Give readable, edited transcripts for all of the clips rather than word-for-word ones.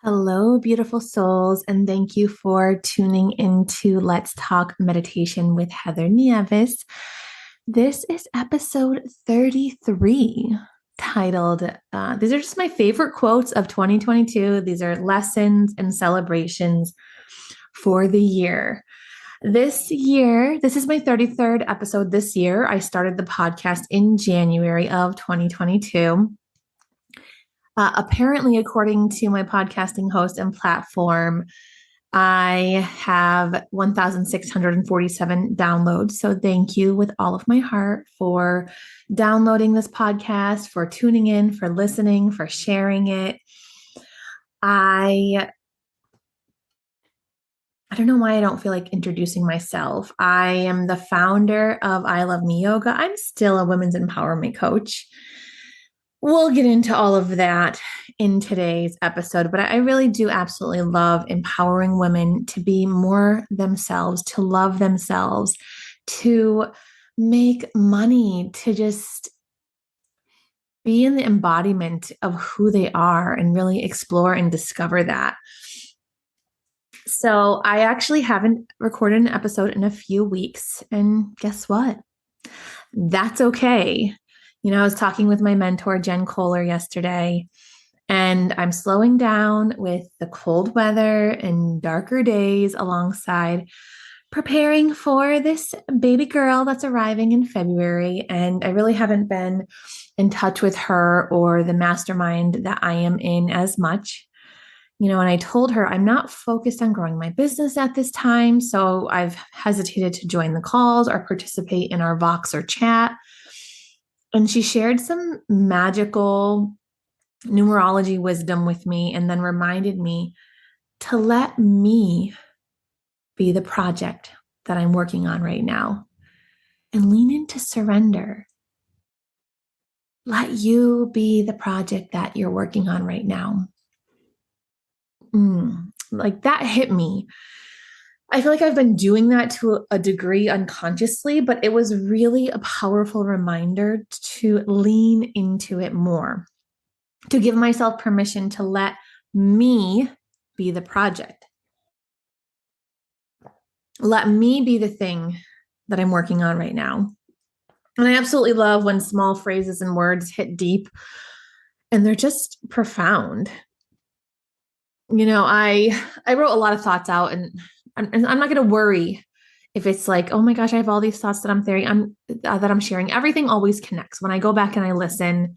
Hello, beautiful souls, and thank you for tuning into Let's Talk Meditation with Heather Nieves. This is episode 33, titled, these are just my favorite quotes of 2022. These are lessons and celebrations for the year. This year, this is my 33rd episode this year. I started the podcast in January of 2022. Apparently, according to my podcasting host and platform, I have 1,647 downloads. So thank you with all of my heart for downloading this podcast, for tuning in, for listening, for sharing it. I don't know why I don't feel like introducing myself. I am the founder of I Love Me Yoga. I'm still a women's empowerment coach. We'll get into all of that in today's episode, but I really do absolutely love empowering women to be more themselves, to love themselves, to make money, to just be in the embodiment of who they are and really explore and discover that. So I actually haven't recorded an episode in a few weeks, and guess what? That's okay. I was talking with my mentor, Jen Kohler, yesterday, and I'm slowing down with the cold weather and darker days alongside preparing for this baby girl that's arriving in February. And I really haven't been in touch with her or the mastermind that I am in as much. And I told her I'm not focused on growing my business at this time. So I've hesitated to join the calls or participate in our Vox or chat. And she shared some magical numerology wisdom with me and then reminded me to let me be the project that I'm working on right now and lean into surrender. Let you be the project that you're working on right now. Like that hit me. I feel like I've been doing that to a degree unconsciously, but it was really a powerful reminder to lean into it more, to give myself permission to let me be the project. Let me be the thing that I'm working on right now. And I absolutely love when small phrases and words hit deep and they're just profound. I wrote a lot of thoughts out, and I'm not going to worry if it's like, oh my gosh, I have all these thoughts that I'm sharing. Everything always connects. When I go back and I listen,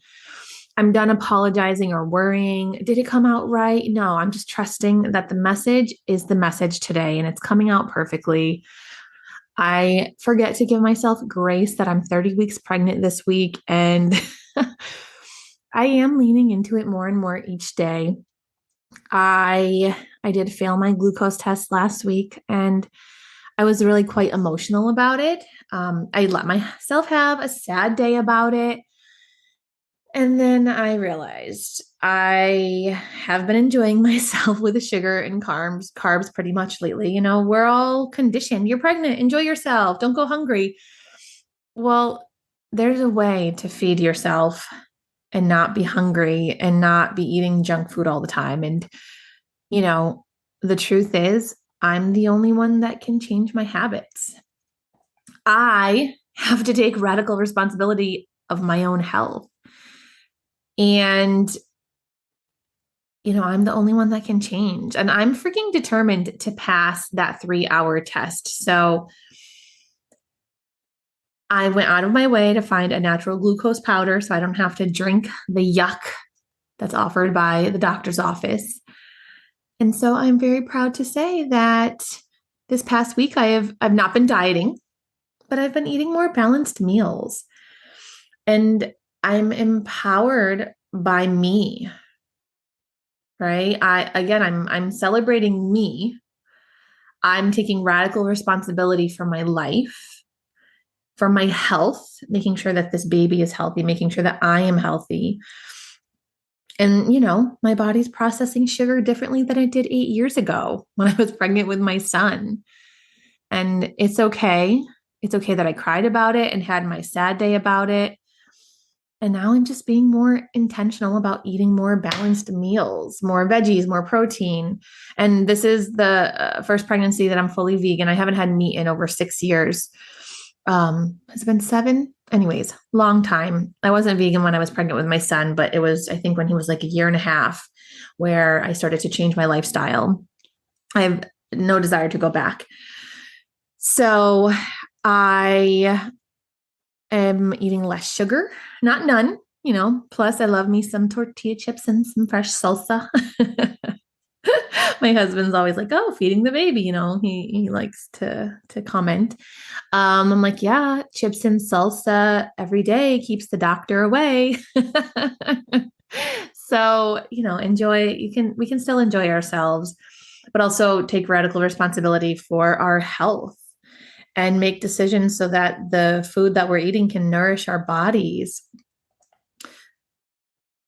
I'm done apologizing or worrying. Did it come out right? No, I'm just trusting that the message is the message today and it's coming out perfectly. I forget to give myself grace that I'm 30 weeks pregnant this week, and I am leaning into it more and more each day. I did fail my glucose test last week, and I was really quite emotional about it. I let myself have a sad day about it. And then I realized I have been enjoying myself with the sugar and carbs pretty much lately. We're all conditioned. You're pregnant, enjoy yourself, don't go hungry. Well, there's a way to feed yourself and not be hungry and not be eating junk food all the time. And, the truth is, I'm the only one that can change my habits. I have to take radical responsibility of my own health. And, I'm the only one that can change. And I'm freaking determined to pass that 3-hour test. So I went out of my way to find a natural glucose powder so I don't have to drink the yuck that's offered by the doctor's office. And so I'm very proud to say that this past week I've not been dieting, but I've been eating more balanced meals. And I'm empowered by me, right? I'm celebrating me. I'm taking radical responsibility for my life, for my health, making sure that this baby is healthy, making sure that I am healthy. And, my body's processing sugar differently than it did 8 years ago when I was pregnant with my son. And it's okay. It's okay that I cried about it and had my sad day about it. And now I'm just being more intentional about eating more balanced meals, more veggies, more protein. And this is the first pregnancy that I'm fully vegan. I haven't had meat in over 6 years. Has it been 7? Anyways, long time. I wasn't vegan when I was pregnant with my son, but it was, I think, when he was like a year and a half, where I started to change my lifestyle. I have no desire to go back. So I am eating less sugar, not none, plus I love me some tortilla chips and some fresh salsa. My husband's always like, oh, feeding the baby, he likes to comment. I'm like, yeah, chips and salsa every day keeps the doctor away. So, we can still enjoy ourselves, but also take radical responsibility for our health and make decisions so that the food that we're eating can nourish our bodies.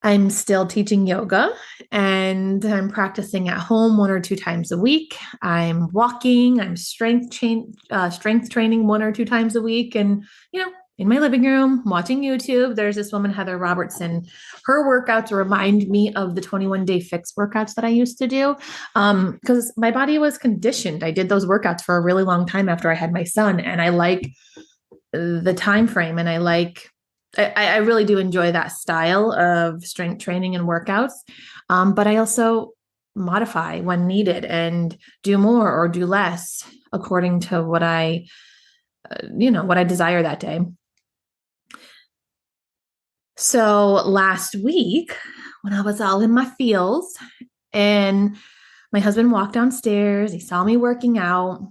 I'm still teaching yoga and I'm practicing at home 1 or 2 times a week. I'm walking, I'm strength training 1 or 2 times a week. And, in my living room, watching YouTube, there's this woman, Heather Robertson. Her workouts remind me of the 21-day fix workouts that I used to do. Because my body was conditioned. I did those workouts for a really long time after I had my son. And I like the time frame, and I really do enjoy that style of strength training and workouts. But I also modify when needed and do more or do less according to what I desire that day. So last week, when I was all in my feels and my husband walked downstairs, he saw me working out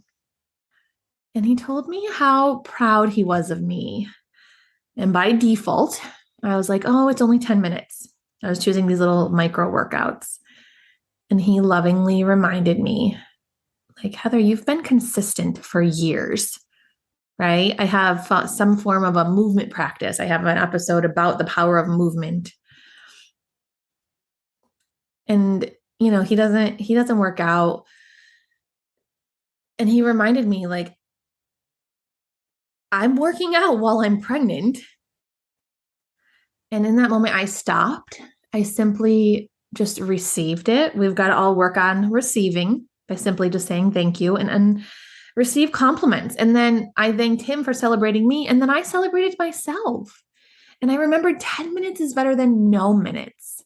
and he told me how proud he was of me. And by default, I was like, oh, it's only 10 minutes. I was choosing these little micro workouts. And he lovingly reminded me, like, Heather, you've been consistent for years, right? I have some form of a movement practice. I have an episode about the power of movement. And, he doesn't work out. And he reminded me, like, I'm working out while I'm pregnant. And in that moment, I stopped. I simply just received it. We've got to all work on receiving by simply just saying thank you and receive compliments. And then I thanked him for celebrating me. And then I celebrated myself. And I remembered 10 minutes is better than no minutes.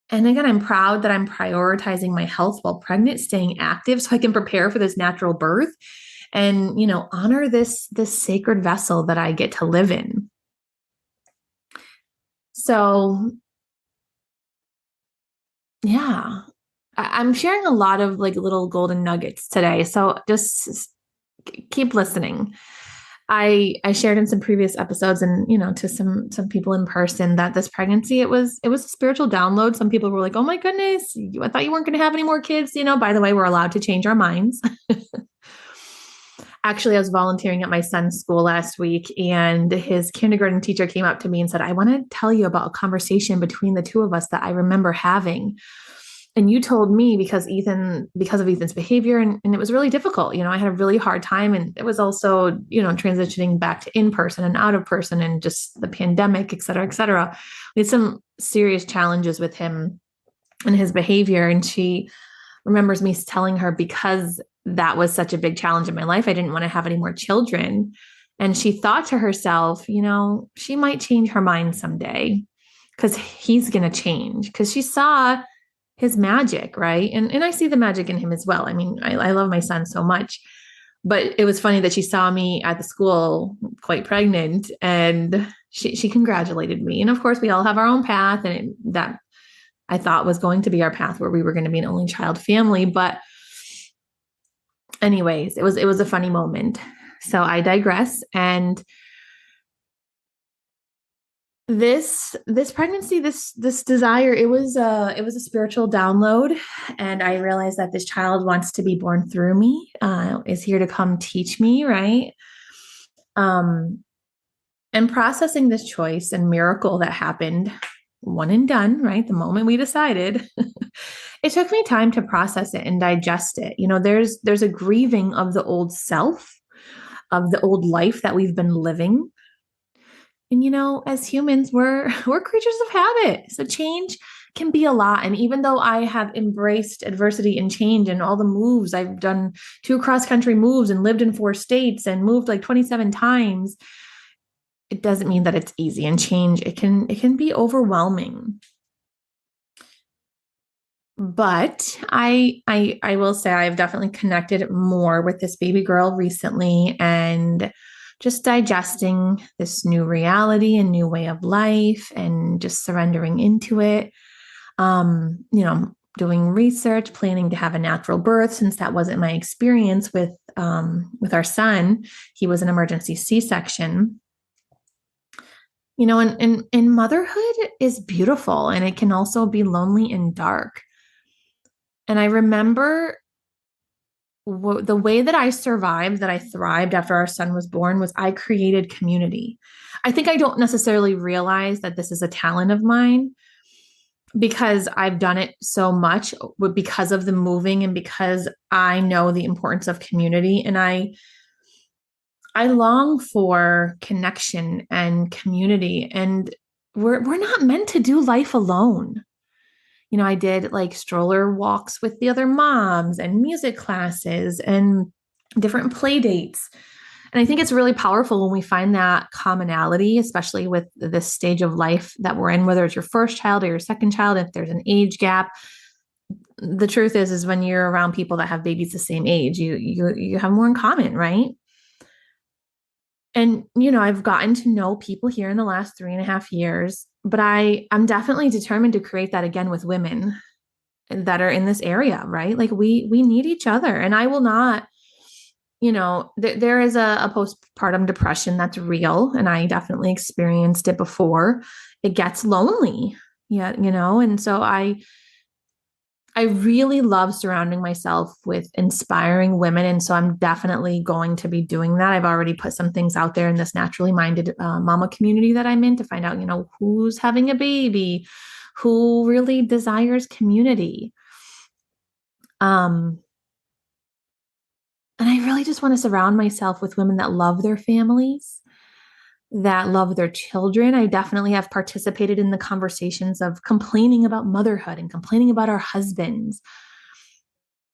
And again, I'm proud that I'm prioritizing my health while pregnant, staying active so I can prepare for this natural birth and, honor this sacred vessel that I get to live in. So, yeah, I'm sharing a lot of like little golden nuggets today. So just keep listening. I shared in some previous episodes and, to some people in person that this pregnancy, it was a spiritual download. Some people were like, oh my goodness, I thought you weren't going to have any more kids. By the way, we're allowed to change our minds. Actually, I was volunteering at my son's school last week, and his kindergarten teacher came up to me and said, I want to tell you about a conversation between the two of us that I remember having. And you told me because of Ethan's behavior, and it was really difficult. I had a really hard time. And it was also, transitioning back to in-person and out of person and just the pandemic, et cetera, et cetera. We had some serious challenges with him and his behavior. And she remembers me telling her, because that was such a big challenge in my life, I didn't want to have any more children. And she thought to herself, she might change her mind someday because he's going to change, because she saw his magic, right? And I see the magic in him as well. I mean, I love my son so much, but it was funny that she saw me at the school quite pregnant and she congratulated me. And of course we all have our own path, and that I thought was going to be our path where we were going to be an only child family. But anyways, it was a funny moment. So I digress. And this pregnancy, this desire, it was a spiritual download. And I realized that this child wants to be born through me, is here to come teach me, right? And processing this choice and miracle that happened, one and done, right? The moment we decided, it took me time to process it and digest it. There's a grieving of the old self, of the old life that we've been living. And as humans, we're creatures of habit. So change can be a lot. And even though I have embraced adversity and change and all the moves, I've done 2 cross-country moves and lived in 4 states and moved like 27 times, it doesn't mean that it's easy. And change, it can be overwhelming. But I will say I've definitely connected more with this baby girl recently, and just digesting this new reality and new way of life and just surrendering into it. Doing research, planning to have a natural birth, since that wasn't my experience with our son. He was an emergency C-section. And motherhood is beautiful, and it can also be lonely and dark. And I remember the way that I survived, that I thrived after our son was born, was I created community. I think I don't necessarily realize that this is a talent of mine because I've done it so much, because of the moving and because I know the importance of community. And I long for connection and community. And we're not meant to do life alone. I did like stroller walks with the other moms and music classes and different play dates. And I think it's really powerful when we find that commonality, especially with this stage of life that we're in, whether it's your first child or your second child, if there's an age gap. The truth is when you're around people that have babies the same age, you have more in common, right? And, I've gotten to know people here in the last 3.5 years, but I'm definitely determined to create that again with women that are in this area, right? Like we need each other. And I will not, there is a postpartum depression that's real. And I definitely experienced it before. It gets lonely. Yeah. And so I really love surrounding myself with inspiring women. And so I'm definitely going to be doing that. I've already put some things out there in this naturally minded mama community that I'm in to find out, who's having a baby, who really desires community. And I really just want to surround myself with women that love their families, that love their children. I definitely have participated in the conversations of complaining about motherhood and complaining about our husbands.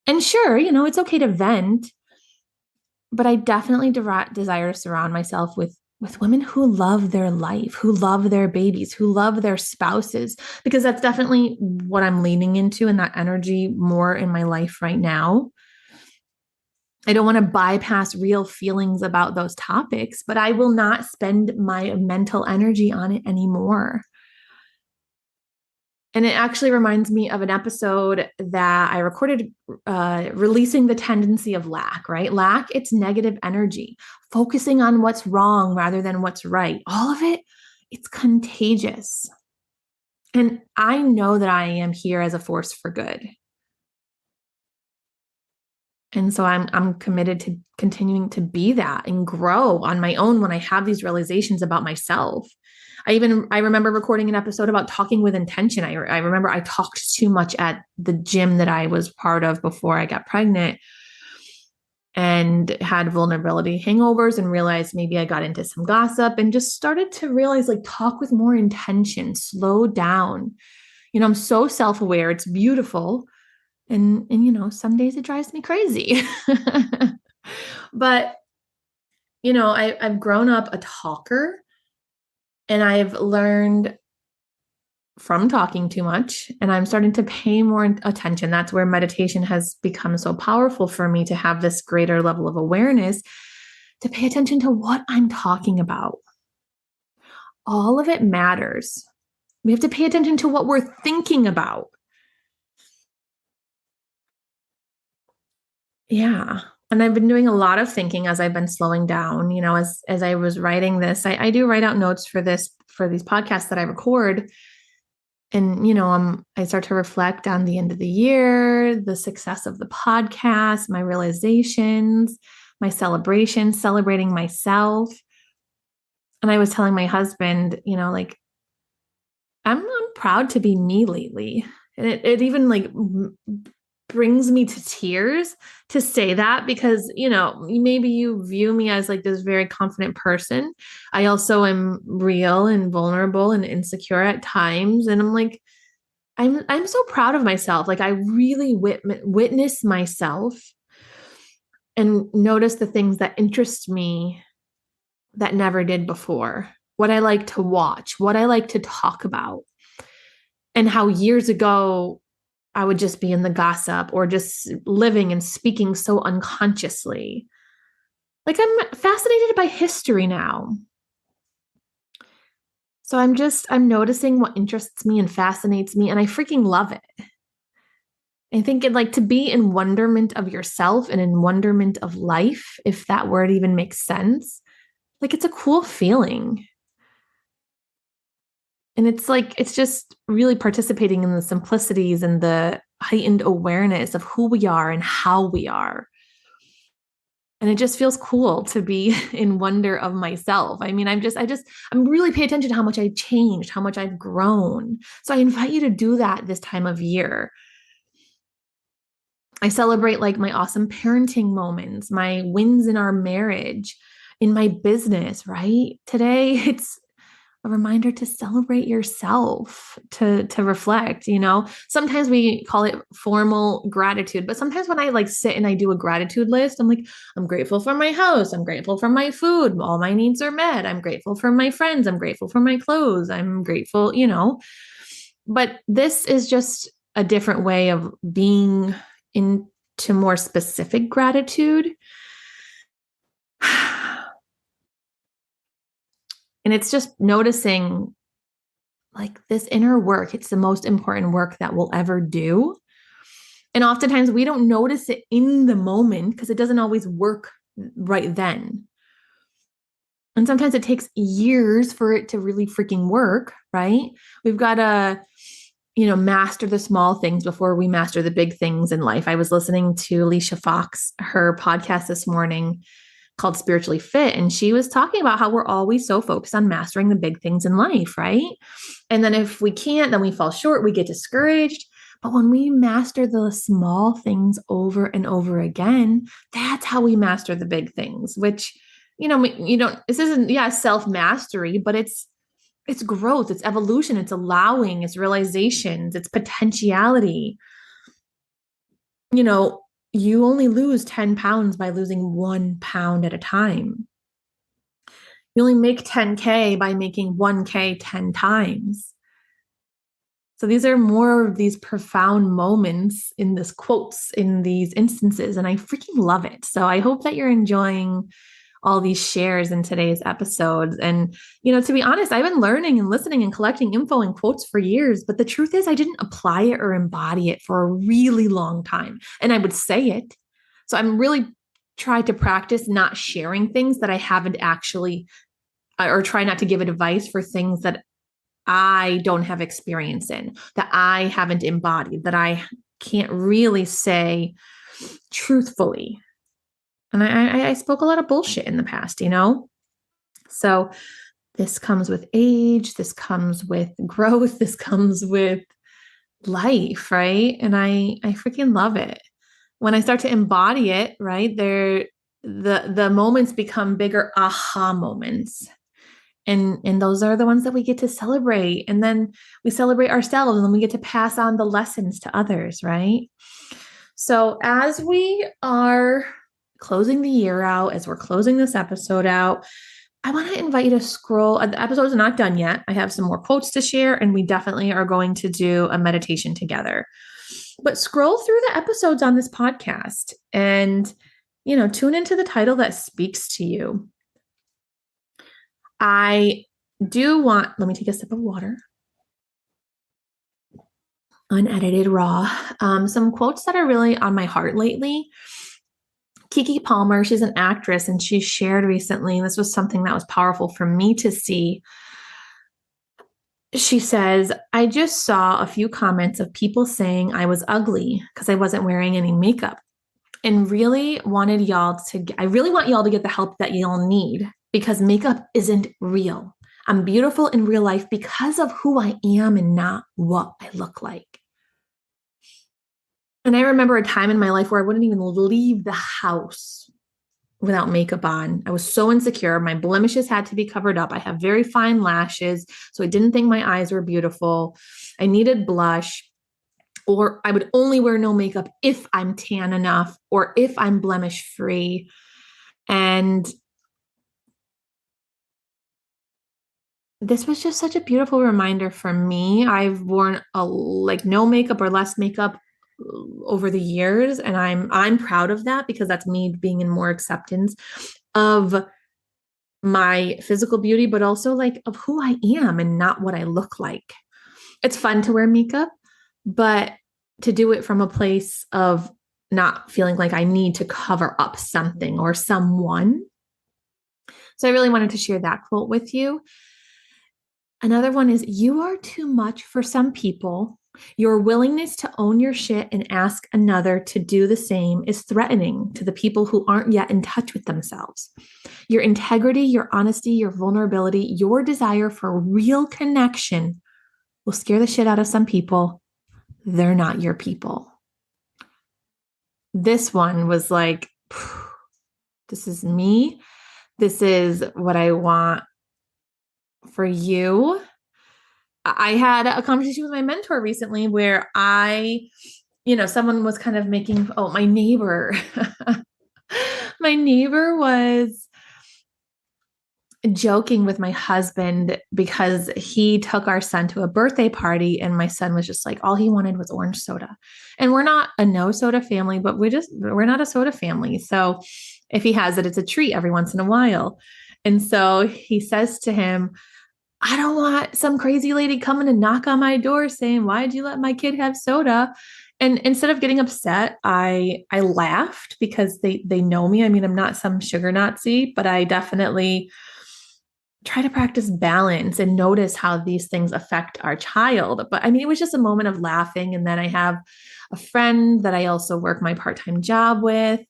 And sure, it's okay to vent, but I definitely desire to surround myself with women who love their life, who love their babies, who love their spouses, because that's definitely what I'm leaning into, and that energy more in my life right now. I don't want to bypass real feelings about those topics, but I will not spend my mental energy on it anymore. And it actually reminds me of an episode that I recorded, releasing the tendency of lack, right? Lack, it's negative energy, focusing on what's wrong rather than what's right. All of it, it's contagious. And I know that I am here as a force for good. And so I'm committed to continuing to be that and grow on my own when I have these realizations about myself. I remember recording an episode about talking with intention. I remember I talked too much at the gym that I was part of before I got pregnant, and had vulnerability hangovers, and realized maybe I got into some gossip, and just started to realize, like, talk with more intention, slow down. I'm so self-aware. It's beautiful. And some days it drives me crazy. But I've grown up a talker, and I've learned from talking too much, and I'm starting to pay more attention. That's where meditation has become so powerful for me, to have this greater level of awareness, to pay attention to what I'm talking about. All of it matters. We have to pay attention to what we're thinking about. Yeah. And I've been doing a lot of thinking as I've been slowing down, as I was writing this. I do write out notes for these podcasts that I record. And, I start to reflect on the end of the year, the success of the podcast, my realizations, my celebrations, celebrating myself. And I was telling my husband, like, I'm proud to be me lately. And it even like brings me to tears to say that because, maybe you view me as like this very confident person. I also am real and vulnerable and insecure at times. And I'm like, I'm so proud of myself. Like I really witness myself and notice the things that interest me that never did before, what I like to watch, what I like to talk about, and how years ago I would just be in the gossip or just living and speaking so unconsciously. Like I'm fascinated by history now. So I'm noticing what interests me and fascinates me, and I freaking love it. I think it like to be in wonderment of yourself and in wonderment of life, if that word even makes sense. Like it's a cool feeling. And it's like, it's just really participating in the simplicities and the heightened awareness of who we are and how we are. And it just feels cool to be in wonder of myself. I mean, I'm really paying attention to how much I changed, how much I've grown. So I invite you to do that this time of year. I celebrate like my awesome parenting moments, my wins in our marriage, in my business, right? Today, it's a reminder to celebrate yourself, to reflect. Sometimes we call it formal gratitude, but sometimes when I like sit and I do a gratitude list, I'm like, I'm grateful for my house, I'm grateful for my food, all my needs are met, I'm grateful for my friends, I'm grateful for my clothes, I'm grateful. But this is just a different way of being into more specific gratitude. And it's just noticing like this inner work. It's the most important work that we'll ever do. And oftentimes we don't notice it in the moment because it doesn't always work right then. And sometimes it takes years for it to really freaking work, right? We've got to, master the small things before we master the big things in life. I was listening to Alicia Fox, her podcast this morning called Spiritually Fit. And she was talking about how we're always so focused on mastering the big things in life, right? And then if we can't, then we fall short, we get discouraged. But when we master the small things over and over again, that's how we master the big things, which, this isn't, self-mastery, but it's growth, it's evolution, it's allowing, it's realizations, it's potentiality. You only lose 10 pounds by losing 1 pound at a time. You only make 10K by making 1K 10 times. So these are more of these profound moments in this quotes, in these instances, and I freaking love it. So I hope that you're enjoying all these shares in today's episodes. And, to be honest, I've been learning and listening and collecting info and quotes for years, but the truth is I didn't apply it or embody it for a really long time. And I would say it. So I'm really trying to practice not sharing things that I haven't actually, or try not to give advice for things that I don't have experience in, that I haven't embodied, that I can't really say truthfully. And I spoke a lot of bullshit in the past, So this comes with age, this comes with growth, this comes with life, right? And I freaking love it. When I start to embody it, right, the moments become bigger aha moments. And those are the ones that we get to celebrate. And then we celebrate ourselves and then we get to pass on the lessons to others, right? So as we are closing the year out, as we're closing this episode out, I want to invite you to scroll. The episode is not done yet. I have some more quotes to share, and we definitely are going to do a meditation together. But scroll through the episodes on this podcast and, tune into the title that speaks to you. I do want, let me take a sip of water. Unedited, raw. Some quotes that are really on my heart lately. Keke Palmer, she's an actress, and she shared recently, and this was something that was powerful for me to see. She says, I just saw a few comments of people saying I was ugly because I wasn't wearing any makeup, and I really want y'all to get the help that y'all need, because makeup isn't real. I'm beautiful in real life because of who I am and not what I look like. And I remember a time in my life where I wouldn't even leave the house without makeup on. I was so insecure. My blemishes had to be covered up. I have very fine lashes, so I didn't think my eyes were beautiful. I needed blush, or I would only wear no makeup if I'm tan enough or if I'm blemish free. And this was just such a beautiful reminder for me. I've worn like no makeup or less makeup over the years, and I'm proud of that because that's me being in more acceptance of my physical beauty, but also like of who I am and not what I look like. It's fun to wear makeup, but to do it from a place of not feeling like I need to cover up something or someone. So I really wanted to share that quote with you. Another one is, you are too much for some people. Your willingness to own your shit and ask another to do the same is threatening to the people who aren't yet in touch with themselves. Your integrity, your honesty, your vulnerability, your desire for real connection will scare the shit out of some people. They're not your people. This one was like, this is me. This is what I want for you. I had a conversation with my mentor recently where someone was kind of making, my neighbor, my neighbor was joking with my husband because he took our son to a birthday party and my son was just like, all he wanted was orange soda. And we're not a no soda family, but we're not a soda family. So if he has it, it's a treat every once in a while. And so he says to him, I don't want some crazy lady coming to knock on my door saying, why'd you let my kid have soda? And instead of getting upset, I laughed because they know me. I mean, I'm not some sugar Nazi, but I definitely try to practice balance and notice how these things affect our child. But I mean, it was just a moment of laughing. And then I have a friend that I also work my part-time job with.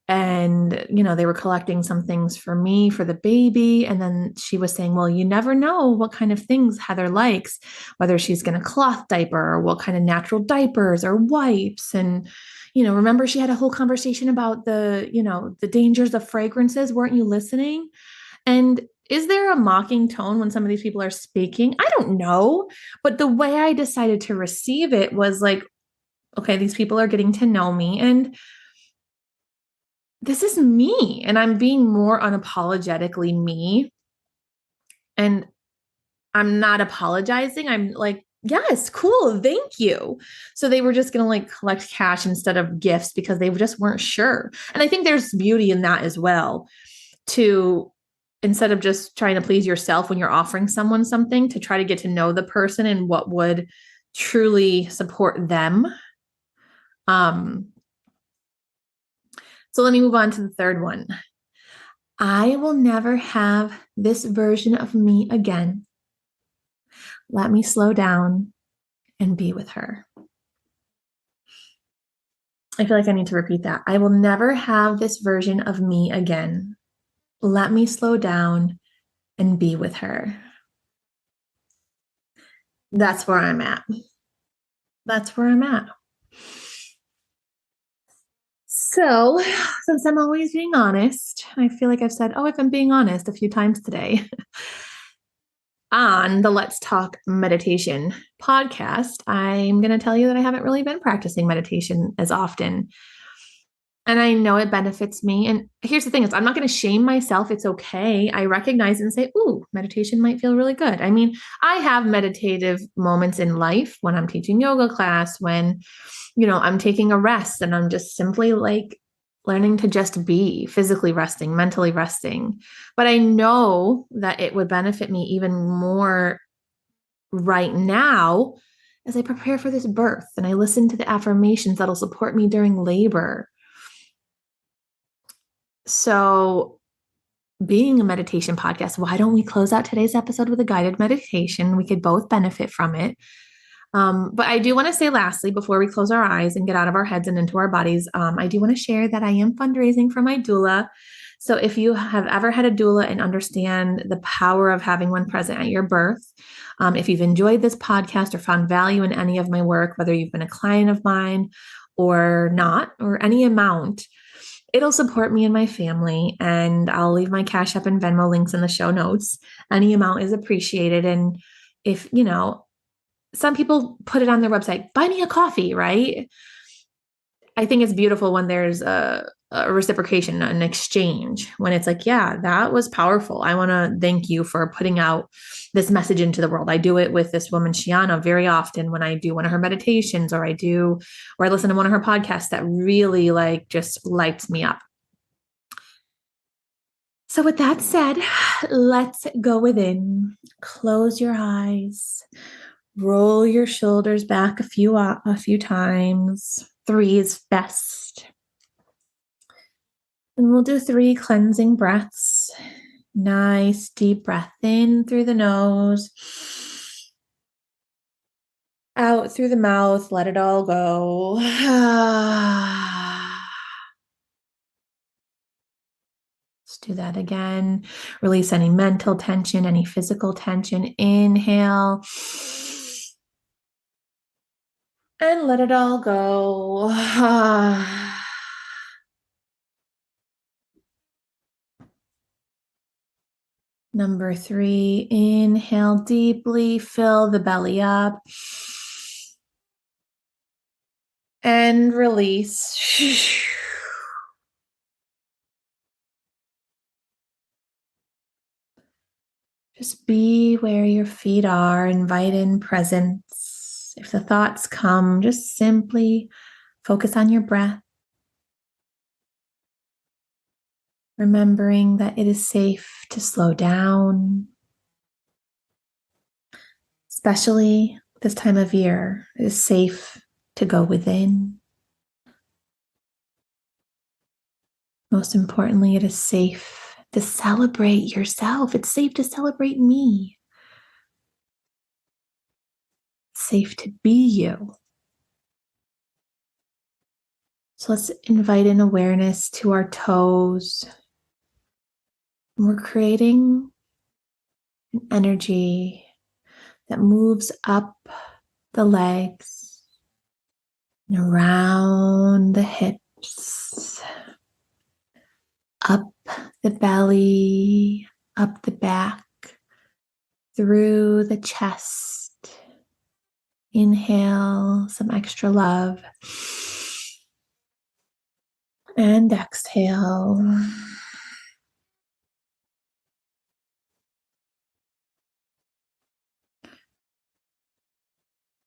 And, they were collecting some things for me for the baby. And then she was saying, well, you never know what kind of things Heather likes, whether she's going to cloth diaper or what kind of natural diapers or wipes. And, remember she had a whole conversation about the dangers of fragrances. Weren't you listening? And is there a mocking tone when some of these people are speaking? I don't know. But the way I decided to receive it was like, okay, these people are getting to know me. And this is me, and I'm being more unapologetically me. And I'm not apologizing. I'm like, yes, cool. Thank you. So they were just going to like collect cash instead of gifts because they just weren't sure. And I think there's beauty in that as well, to instead of just trying to please yourself when you're offering someone something, to try to get to know the person and what would truly support them. So let me move on to the third one. I will never have this version of me again. Let me slow down and be with her. I feel like I need to repeat that. I will never have this version of me again. Let me slow down and be with her. That's where I'm at. That's where I'm at. So, since I'm always being honest, I feel like I've said, if I'm being honest a few times today, on the Let's Talk Meditation podcast, I'm going to tell you that I haven't really been practicing meditation as often. And I know it benefits me. And here's the thing is I'm not going to shame myself. It's okay. I recognize and say, ooh, meditation might feel really good. I mean, I have meditative moments in life when I'm teaching yoga class, when, I'm taking a rest and I'm just simply like learning to just be physically resting, mentally resting. But I know that it would benefit me even more right now as I prepare for this birth and I listen to the affirmations that'll support me during labor. So, being a meditation podcast, why don't we close out today's episode with a guided meditation? We could both benefit from it. But I do want to say lastly, before we close our eyes and get out of our heads and into our bodies, I do want to share that I am fundraising for my doula. So if you have ever had a doula and understand the power of having one present at your birth, if you've enjoyed this podcast or found value in any of my work, whether you've been a client of mine or not, or any amount, it'll support me and my family. And I'll leave my Cash App and Venmo links in the show notes. Any amount is appreciated. And if, some people put it on their website, buy me a coffee, right? I think it's beautiful when there's a reciprocation, an exchange, when it's like, yeah, that was powerful. I want to thank you for putting out this message into the world. I do it with this woman, Shiana, very often when I do one of her meditations or I listen to one of her podcasts that really like just lights me up. So with that said, let's go within, close your eyes, roll your shoulders back a few times. 3 is best. And we'll do 3 cleansing breaths. Nice deep breath in through the nose, out through the mouth, let it all go. Let's do that again. Release any mental tension, any physical tension. Inhale. And let it all go. Number 3, inhale deeply, fill the belly up. And release. Just be where your feet are, invite in presence. If the thoughts come, just simply focus on your breath, remembering that it is safe to slow down, especially this time of year. It is safe to go within. Most importantly, it is safe to celebrate yourself. It's safe to celebrate me. It's safe to be you. So let's invite in awareness to our toes. We're creating an energy that moves up the legs and around the hips, up the belly, up the back, through the chest. Inhale some extra love and exhale.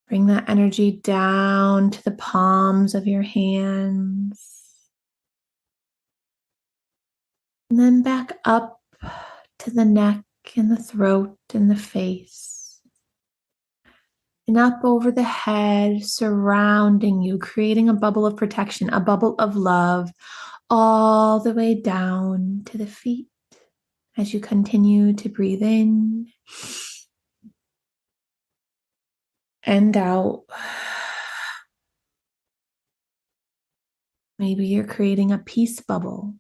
Bring that energy down to the palms of your hands. And then back up to the neck and the throat and the face. And up over the head, surrounding you, creating a bubble of protection, a bubble of love, all the way down to the feet as you continue to breathe in and out. Maybe you're creating a peace bubble.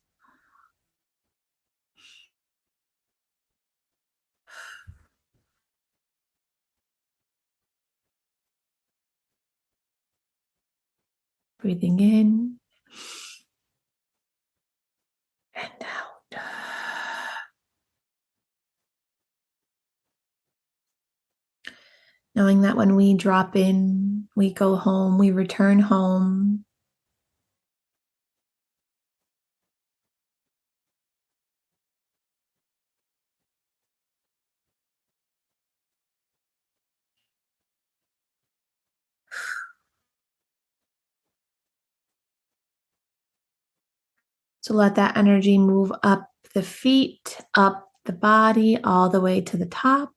Breathing in and out. Knowing that when we drop in, we go home, we return home. So let that energy move up the feet, up the body, all the way to the top.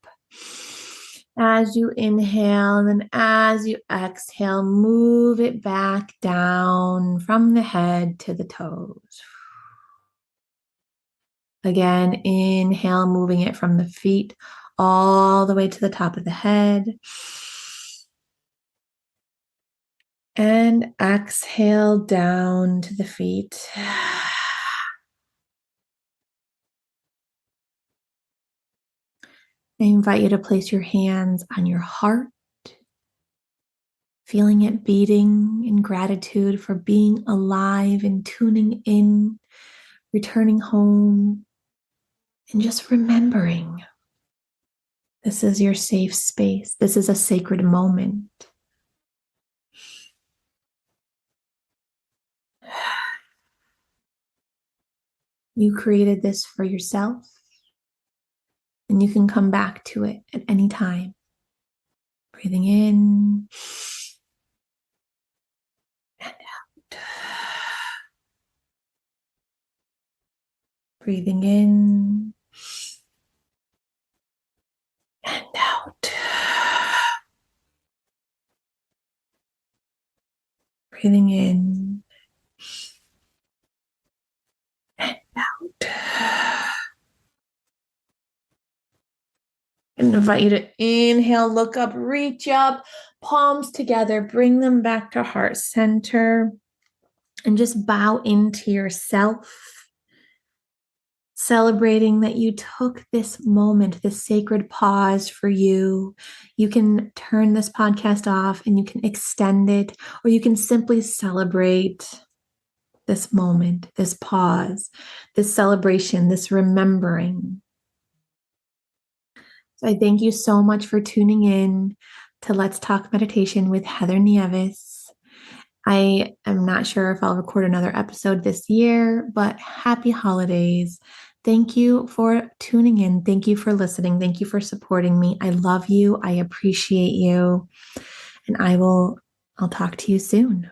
As you inhale, and then as you exhale, move it back down from the head to the toes. Again, inhale, moving it from the feet all the way to the top of the head. And exhale down to the feet. I invite you to place your hands on your heart feeling it beating in gratitude for being alive and tuning in, returning home, and just remembering this is your safe space. This is a sacred moment. You created this for yourself, and you can come back to it at any time. Breathing in and out. Breathing in and out. Breathing in and out. I invite you to inhale, look up, reach up, palms together, bring them back to heart center, and just bow into yourself, celebrating that you took this moment, this sacred pause for you. You can turn this podcast off and you can extend it, or you can simply celebrate this moment, this pause, this celebration, this remembering. So I thank you so much for tuning in to Let's Talk Meditation with Heather Nieves. I am not sure if I'll record another episode this year, but happy holidays. Thank you for tuning in. Thank you for listening. Thank you for supporting me. I love you. I appreciate you. And I'll talk to you soon.